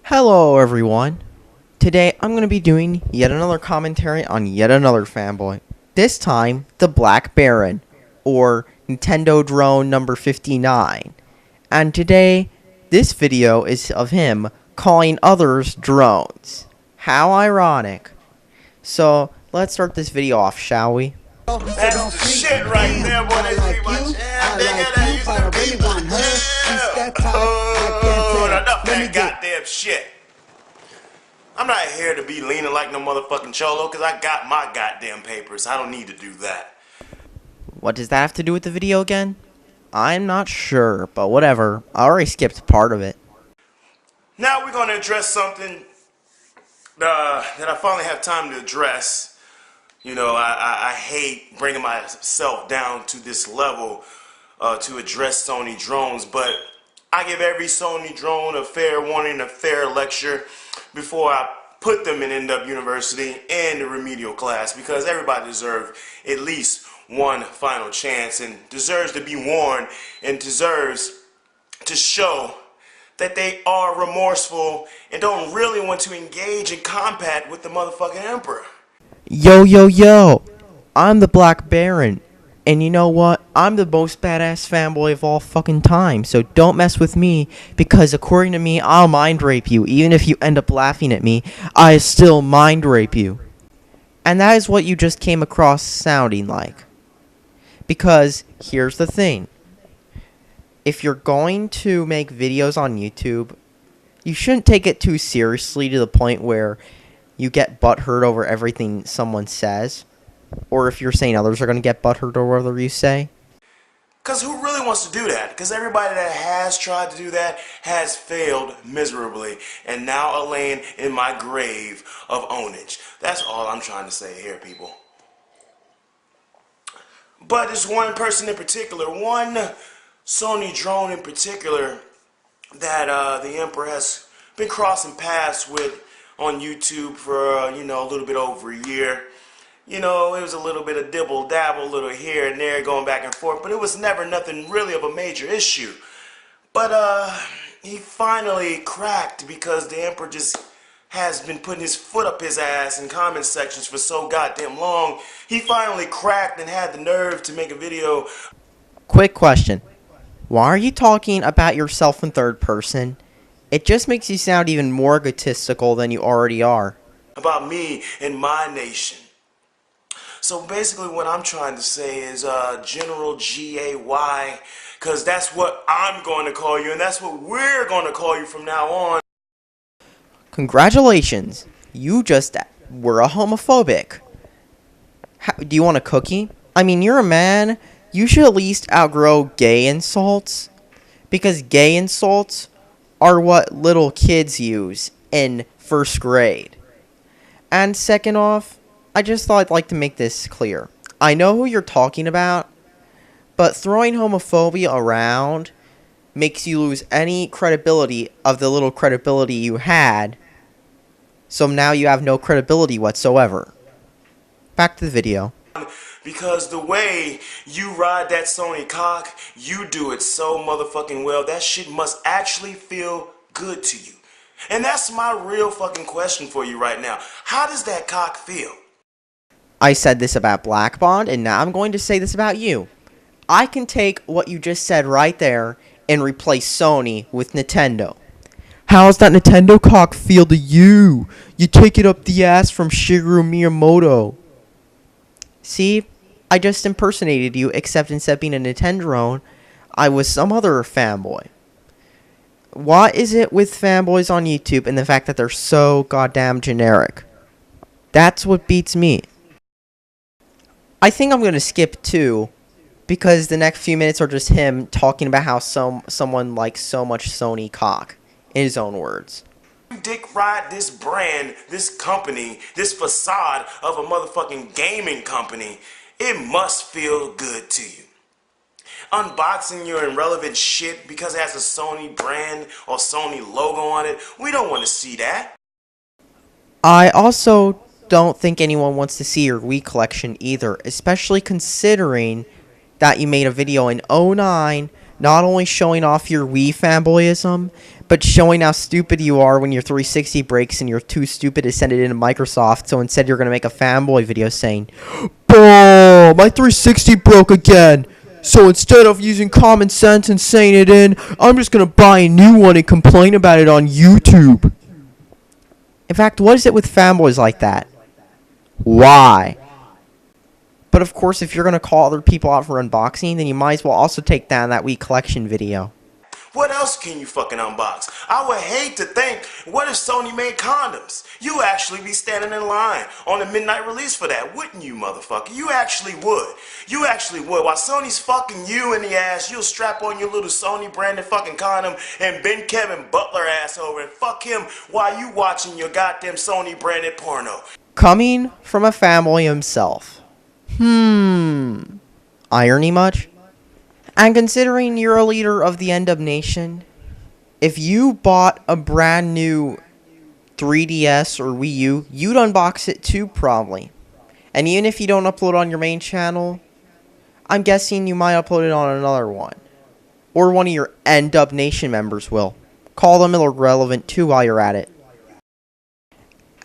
Hello everyone. Today I'm going to be doing yet another commentary on yet another fanboy. This time, TheBlackBaron, or Nintendo Drone number 59. And today, this video is of him calling others drones. How ironic. So, let's start this video off, shall we? That's the shit right there, boy. They see my channel, nigga. That used to be my channel. Oh, enough that goddamn shit. I'm not here to be leaning like no motherfucking cholo, because I got my goddamn papers. I don't need to do that. What does that have to do with the video again? I'm not sure, but whatever. I already skipped part of it. Now we're going to address something that I finally have time to address. You know, I hate bringing myself down to this level to address Sony drones, but I give every Sony drone a fair warning, a fair lecture before I put them in End Up University and the remedial class, because everybody deserves at least one final chance and deserves to be warned and deserves to show that they are remorseful and don't really want to engage in combat with the motherfucking emperor. Yo, I'm the Black Baron, and you know what? I'm the most badass fanboy of all fucking time, so don't mess with me, because according to me, I'll mind rape you. Even if you end up laughing at me, I still mind rape you. And that is what you just came across sounding like. Because, here's the thing. If you're going to make videos on YouTube, you shouldn't take it too seriously to the point where you get butthurt over everything someone says. Or if you're saying others are going to get butthurt over whatever you say. Because who really wants to do that? Because everybody that has tried to do that has failed miserably. And now are laying in my grave of ownage. That's all I'm trying to say here, people. But there's one person in particular, one Sony drone in particular, that the Emperor has been crossing paths with on YouTube for, you know, a little bit over a year. You know, it was a little bit of dibble-dabble, a little here and there going back and forth, but it was never nothing really of a major issue. But he finally cracked because the Emperor just has been putting his foot up his ass in comment sections for so goddamn long. He finally cracked and had the nerve to make a video. Quick question. Why are you talking about yourself in third person? It just makes you sound even more egotistical than you already are. About me and my nation. So basically what I'm trying to say is General G-A-Y, because that's what I'm going to call you, and that's what we're going to call you from now on. Congratulations. You just were a homophobic. Do you want a cookie? I mean, you're a man. You should at least outgrow gay insults. Because gay insults are what little kids use in first grade. And second off, I just thought I'd like to make this clear. I know who you're talking about, but throwing homophobia around makes you lose any credibility of the little credibility you had. So now you have no credibility whatsoever. Back to the video. Because the way you ride that Sony cock, you do it so motherfucking well. That shit must actually feel good to you. And that's my real fucking question for you right now. How does that cock feel? I said this about Black Bond, and now I'm going to say this about you. I can take what you just said right there and replace Sony with Nintendo. How's that Nintendo cock feel to you? You take it up the ass from Shigeru Miyamoto. See? I just impersonated you, except instead of being a Nintendo drone, I was some other fanboy. What is it with fanboys on YouTube and the fact that they're so goddamn generic? That's what beats me. I think I'm going to skip 2, because the next few minutes are just him talking about how someone likes so much Sony cock, in his own words. You dick ride this brand, this company, this facade of a motherfucking gaming company, it must feel good to you. Unboxing your irrelevant shit because it has a Sony brand or Sony logo on it, we don't want to see that. I also don't think anyone wants to see your Wii collection either, especially considering that you made a video in 2009 not only showing off your Wii fanboyism, but showing how stupid you are when your 360 breaks and you're too stupid to send it into Microsoft, so instead you're going to make a fanboy video saying, "Bro, my 360 broke again, so instead of using common sense and saying it in, I'm just going to buy a new one and complain about it on YouTube." In fact, what is it with fanboys like that? Why? But of course, if you're going to call other people out for unboxing, then you might as well also take down that Wii collection video. What else can you fucking unbox? I would hate to think, what if Sony made condoms? You actually be standing in line on the midnight release for that, wouldn't you, motherfucker? You actually would. You actually would. While Sony's fucking you in the ass, you'll strap on your little Sony branded fucking condom and bend Kevin Butler ass over and fuck him while you watching your goddamn Sony branded porno. Coming from a fanboy himself. Irony much? And considering you're a leader of the End Up Nation, if you bought a brand new 3DS or Wii U, you'd unbox it too, probably. And even if you don't upload on your main channel, I'm guessing you might upload it on another one. Or one of your End Up Nation members will. Call them irrelevant too while you're at it.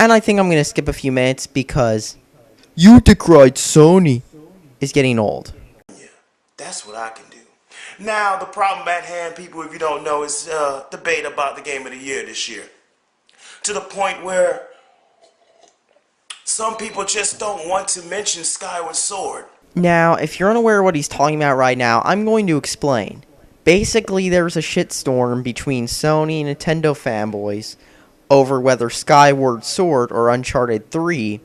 And I think I'm going to skip a few minutes because "you decried Sony" is getting old. Yeah, that's what I can do. Now, the problem at hand, people, if you don't know, is debate about the game of the year this year. To the point where some people just don't want to mention Skyward Sword. Now, if you're unaware of what he's talking about right now, I'm going to explain. Basically, there was a shitstorm between Sony and Nintendo fanboys over whether Skyward Sword or Uncharted 3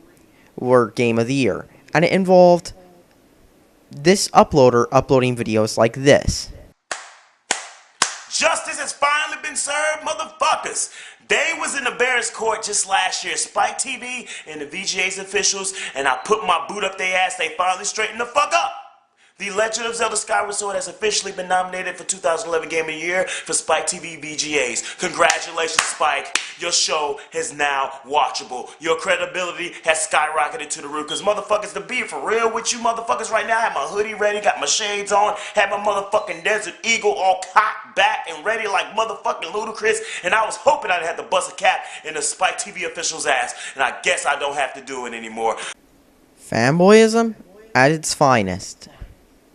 were Game of the Year. And it involved this uploader uploading videos like this. Justice has finally been served, motherfuckers. They was in the Bears court just last year. Spike TV and the VGA's officials, and I put my boot up their ass. They finally straightened the fuck up. The Legend of Zelda Skyward Sword has officially been nominated for 2011 Game of the Year for Spike TV VGAs. Congratulations, Spike. Your show is now watchable. Your credibility has skyrocketed to the roof. Because motherfuckers, to be for real with you motherfuckers right now, I have my hoodie ready, got my shades on, have my motherfucking Desert Eagle all cocked back and ready like motherfucking Ludacris. And I was hoping I'd have to bust a cap in the Spike TV official's ass. And I guess I don't have to do it anymore. Fanboyism at its finest.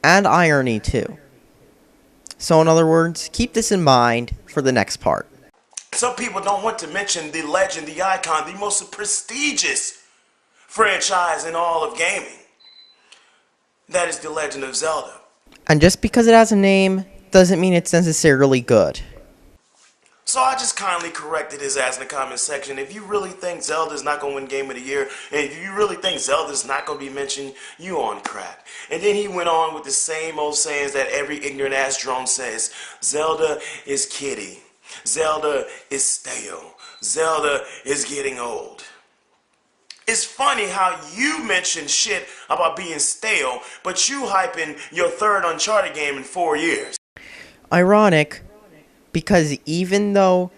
And irony, too. So, in other words, keep this in mind for the next part. Some people don't want to mention the legend, the icon, the most prestigious franchise in all of gaming. That is The Legend of Zelda. And just because it has a name, doesn't mean it's necessarily good. So I just kindly corrected his ass in the comment section. If you really think Zelda's not going to win Game of the Year, and if you really think Zelda's not going to be mentioned, you on crack. And then he went on with the same old sayings that every ignorant ass drone says. Zelda is kiddie. Zelda is stale. Zelda is getting old. It's funny how you mention shit about being stale, but you hyping your third Uncharted game in 4 years. Ironic, because even though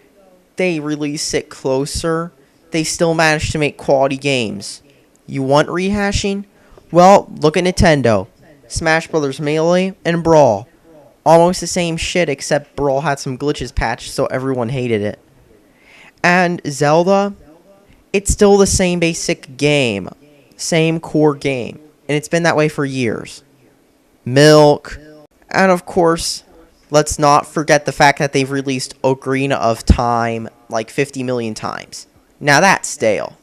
they release it closer, they still manage to make quality games. You want rehashing? Well, look at Nintendo. Smash Bros. Melee and Brawl. Almost the same shit, except Brawl had some glitches patched, so everyone hated it. And Zelda, it's still the same basic game. Same core game. And it's been that way for years. Milk. And of course, let's not forget the fact that they've released Ocarina of Time like 50 million times. Now that's stale.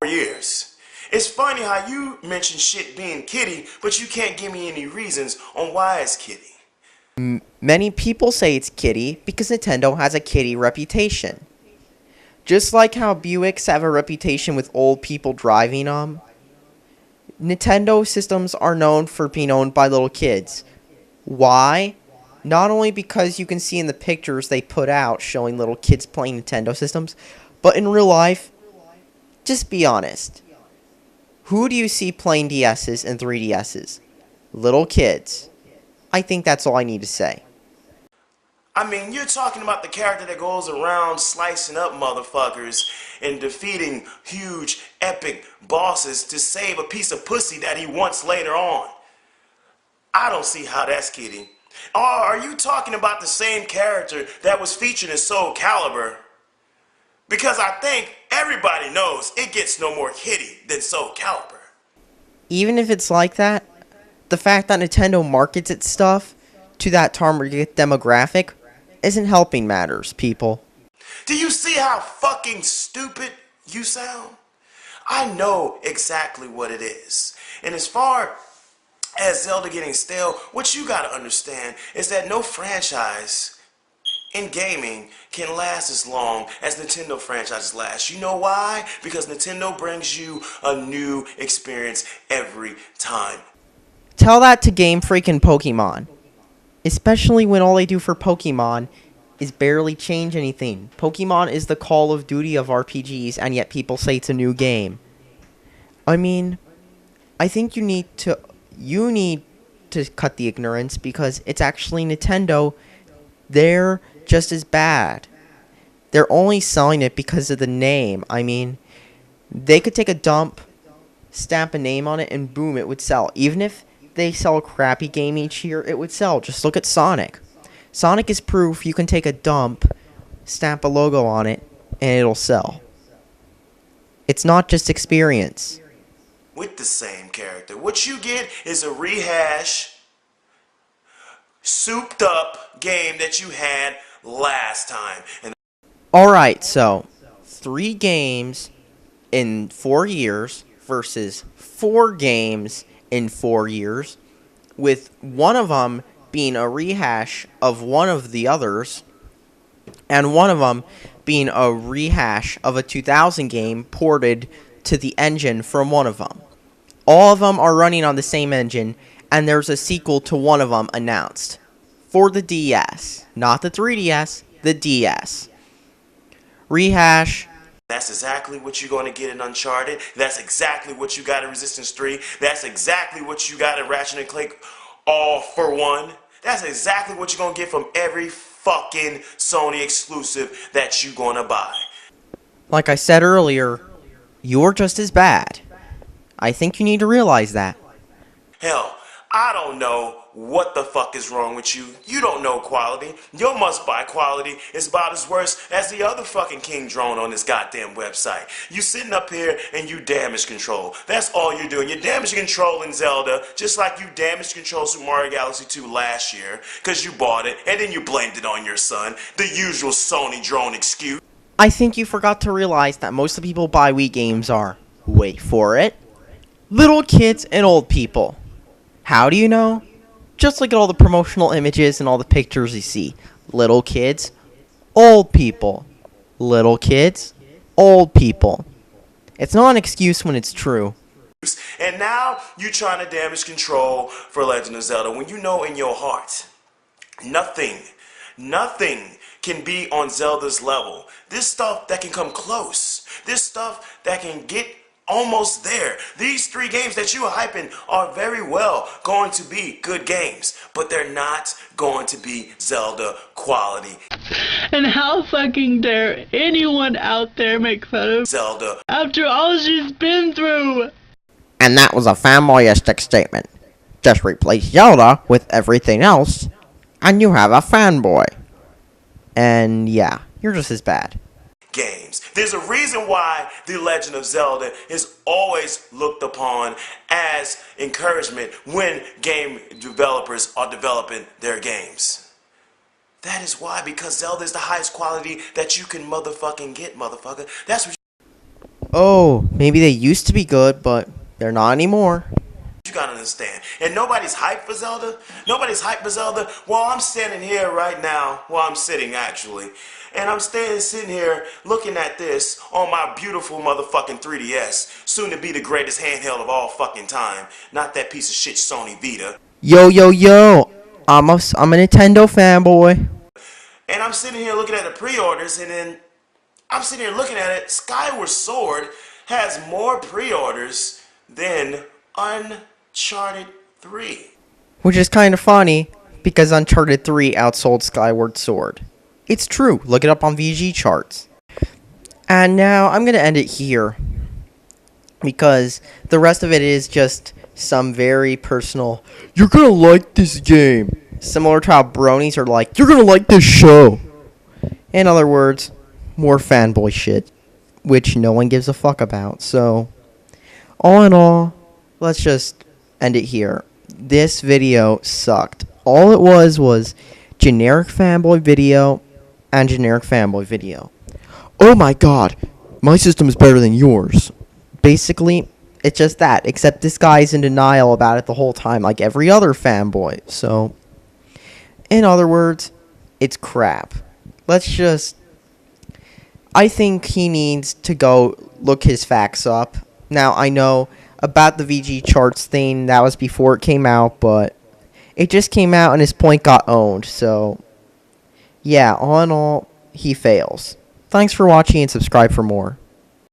4 years. It's funny how you mention shit being kiddie, but you can't give me any reasons on why it's kiddie. Many people say it's kiddie because Nintendo has a kiddie reputation. Just like how Buicks have a reputation with old people driving them, Nintendo systems are known for being owned by little kids. Why? Not only because you can see in the pictures they put out showing little kids playing Nintendo systems, but in real life, just be honest. Who do you see playing DSs and 3DSs? Little kids. I think that's all I need to say. I mean, you're talking about the character that goes around slicing up motherfuckers and defeating huge, epic bosses to save a piece of pussy that he wants later on. I don't see how that's kidding. Or are you talking about the same character that was featured in Soul Calibur? Because I think everybody knows it gets no more kiddie than Soul Calibur. Even if it's like that, the fact that Nintendo markets its stuff to that target demographic isn't helping matters, people. Do you see how fucking stupid you sound? I know exactly what it is. And as far as Zelda getting stale, what you gotta understand is that no franchise in gaming can last as long as Nintendo franchises last. You know why? Because Nintendo brings you a new experience every time. Tell that to Game Freak and Pokemon. Especially when all they do for Pokemon is barely change anything. Pokemon is the Call of Duty of RPGs, and yet people say it's a new game. I mean, I think you need to cut the ignorance, because it's actually Nintendo. They're just as bad. They're only selling it because of the name. I mean, they could take a dump, stamp a name on it, and boom, it would sell. Even if they sell a crappy game each year, it would sell. Just look at Sonic. Sonic is proof you can take a dump, stamp a logo on it, and it'll sell. It's not just experience. With the same character. What you get is a rehash, souped up game that you had last time. And Alright, so 3 games in 4 years versus 4 games in 4 years, with one of them being a rehash of one of the others, and one of them being a rehash of a 2000 game ported to the engine from one of them. All of them are running on the same engine, and there's a sequel to one of them announced. For the DS. Not the 3DS, the DS. Rehash. that's exactly what you're going to get in Uncharted. That's exactly what you got in Resistance 3. That's exactly what you got in Ratchet & Clank All for One. That's exactly what you're going to get from every fucking Sony exclusive that you're going to buy. Like I said earlier, you're just as bad. I think you need to realize that. Hell, I don't know what the fuck is wrong with you. You don't know quality. Your must-buy quality is about as worse as the other fucking king drone on this goddamn website. You sitting up here and you damage control. That's all you're doing. You're damage controlling Zelda, just like you damage control Super Mario Galaxy 2 last year, because you bought it, and then you blamed it on your son. The usual Sony drone excuse. I think you forgot to realize that most of the people buy Wii games are, wait for it, little kids and old people. How do you know? Just look at all the promotional images and all the pictures you see. Little kids, old people. Little kids, old people. It's not an excuse when it's true. And now you're trying to damage control for Legend of Zelda when you know in your heart nothing can be on Zelda's level. This stuff that can come close. This stuff that can get almost there. These 3 games that you are hyping are very well going to be good games, but they're not going to be Zelda quality. And how fucking dare anyone out there make fun of Zelda after all she's been through? And that was a fanboyistic statement. Just replace Zelda with everything else, and you have a fanboy. And yeah, you're just as bad. games. There's a reason why The Legend of Zelda is always looked upon as encouragement when game developers are developing their games. That is why, because Zelda is the highest quality that you can motherfucking get, motherfucker. That's what Oh, maybe they used to be good, but they're not anymore. you gotta understand. And nobody's hyped for Zelda. Nobody's hyped for Zelda. Well, I'm standing here right now. Well, I'm sitting actually. And I'm sitting here looking at this on my beautiful motherfucking 3DS. Soon to be the greatest handheld of all fucking time. Not that piece of shit Sony Vita. Yo. I'm a Nintendo fanboy. And I'm sitting here looking at the pre-orders, and then I'm sitting here looking at it. Skyward Sword has more pre-orders than Uncharted 3. Which is kind of funny, because Uncharted 3 outsold Skyward Sword. It's true, look it up on VG charts. And now I'm going to end it here, because the rest of it is just some very personal, you're going to like this game Similar to how bronies are like, you're gonna like this show. In other words, more fanboy shit, which no one gives a fuck about. So, all in all, let's just end it here. This video sucked. All it was generic fanboy video and generic fanboy video. Oh my god, my system is better than yours. Basically, it's just that, except this guy's in denial about it the whole time, like every other fanboy. So, in other words, it's crap. I think he needs to go look his facts up. Now, I know about the VG charts thing, that was before it came out, but it just came out and his point got owned. So, yeah, all in all, he fails. Thanks for watching and subscribe for more.